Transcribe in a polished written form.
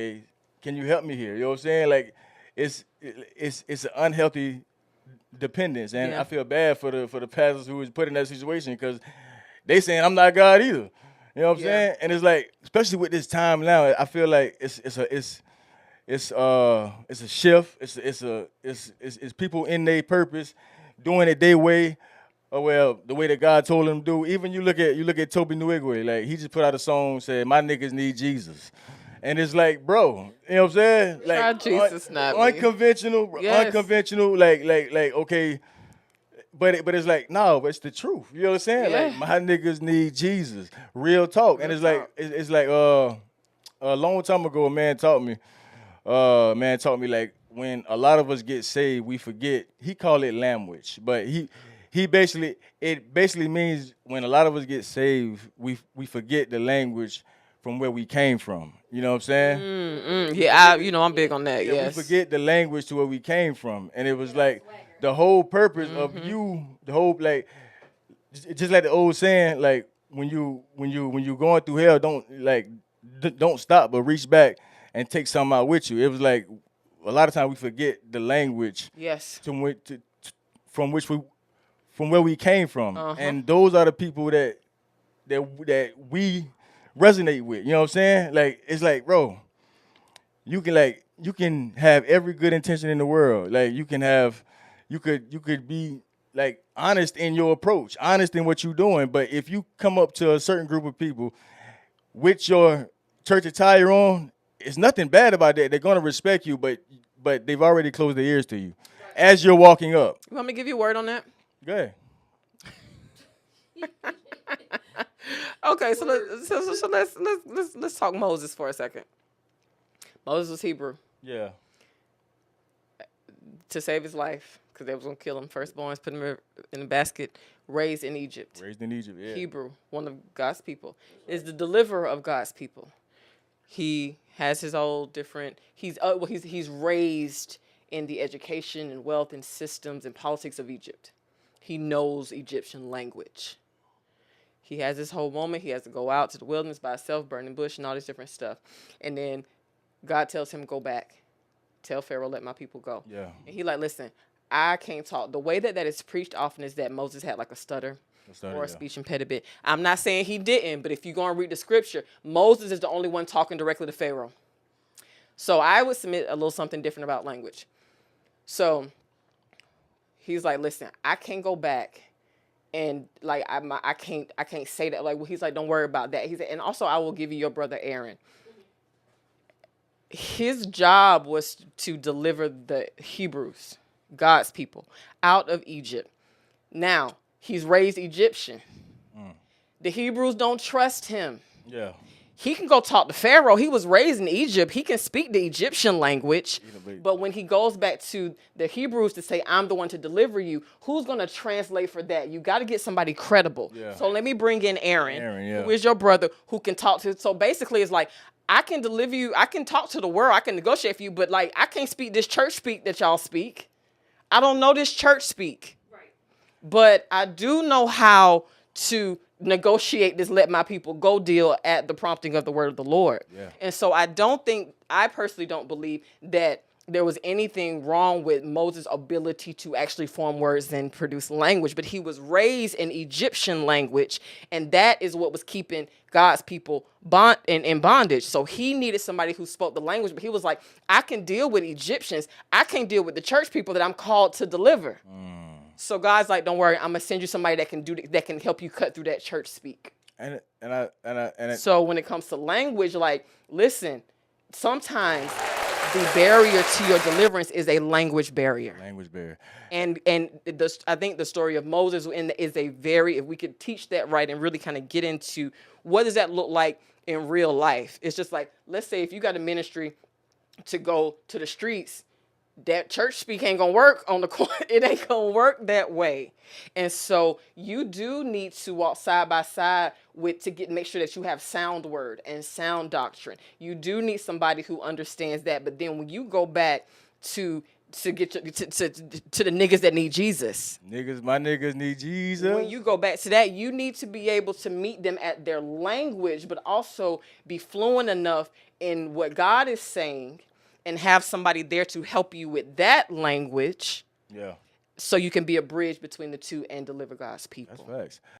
hey, can you help me here? You know what I'm saying? Like, it's an unhealthy dependence, and Yeah. I feel bad for the pastors who is put in that situation because they saying I'm not God either. You know what I'm Yeah. saying? And it's like, especially with this time now, I feel like it's a shift. It's people in their purpose, doing it their way, or well, the way that God told them to do. Even you look at Toby Nwigwe, like he just put out a song said, "My niggas need Jesus," and it's like, bro, you know what I'm saying? Try Like Jesus, not me. unconventional, Yes. unconventional, like okay, but it's like no, but it's the truth. You know what I'm saying? Yeah. Like my niggas need Jesus, real talk, and Real it's like talk. it's like a long time ago, a man taught me like when a lot of us get saved, we forget. He called it language, but he basically it basically means when a lot of us get saved, we forget the language from where we came from. You know what I'm saying? Yeah, I'm big on that. Yeah, we Yes. forget the language to where we came from, and it was like the whole purpose of you, the whole like just like the old saying, like when you going through hell, don't stop, but reach back and take something out with you. It was like a lot of times we forget the language Yes. from which we from where we came from, Uh huh. and those are the people that we resonate with. You know what I'm saying? Like it's like, bro, you can have every good intention in the world. Like you could be like honest in your approach, honest in what you're doing. But if you come up to a certain group of people with your church attire on, it's nothing bad about that. They're gonna respect you, but they've already closed their ears to you as you're walking up. You want me to give you a word on that? Go ahead. Okay, so let's talk Moses for a second. Moses was Hebrew Yeah. to save his life because they was gonna kill him. Firstborns, put him in a basket. Raised in Egypt. Raised in Egypt. Yeah. Hebrew, one of God's people, is the deliverer of God's people. He has his own different. He's raised in the education and wealth and systems and politics of Egypt. He knows Egyptian language. He has this whole moment. He has to go out to the wilderness by himself, burning bush and all this different stuff. And then God tells him, go back. Tell Pharaoh, let my people go. Yeah. And he like, listen, I can't talk. The way that is preached often is that Moses had like a stutter or a Yeah. speech impediment. I'm not saying he didn't, but if you go and read the scripture, Moses is the only one talking directly to Pharaoh. So I would submit a little something different about language. So he's like, listen, I can't go back and like I can't say that. Like, well, he's like, don't worry about that. He said, and also I will give you your brother Aaron. His job was to deliver the Hebrews, God's people, out of Egypt. Now, he's raised Egyptian. The Hebrews don't trust him. Yeah. He can go talk to Pharaoh. He was raised in Egypt. He can speak the Egyptian language. But when he goes back to the Hebrews to say, I'm the one to deliver you, who's going to translate for that? You got to get somebody credible. Yeah. So let me bring in Aaron, yeah. who is your brother, who can talk to. So basically, it's like, I can deliver you. I can talk to the world. I can negotiate for you. But like, I can't speak this church speak that y'all speak. I don't know this church speak. Right. But I do know how to negotiate this let my people go deal at the prompting of the word of the Lord. Yeah. And so I personally don't believe that there was anything wrong with Moses' ability to actually form words and produce language, but he was raised in Egyptian language, and that is what was keeping God's people in bondage. So he needed somebody who spoke the language, but he was like, I can deal with Egyptians. I can't deal with the church people that I'm called to deliver. So God's like, don't worry, I'm gonna send you somebody that can help you cut through that church speak. So when it comes to language, like, listen, sometimes the barrier to your deliverance is a language barrier. Language barrier. And I think the story of Moses is a very, if we could teach that right and really kind of get into what does that look like in real life. It's just like, let's say if you got a ministry to go to the streets, that church speak ain't gonna work on the corner. It ain't gonna work that way. And so you do need to walk side by side make sure that you have sound word and sound doctrine. You do need somebody who understands that. But then when you go back to to get to the niggas that need Jesus. Niggas, my niggas need Jesus. When you go back to that, you need to be able to meet them at their language, but also be fluent enough in what God is saying and have somebody there to help you with that language Yeah, so you can be a bridge between the two and deliver God's people. that's facts.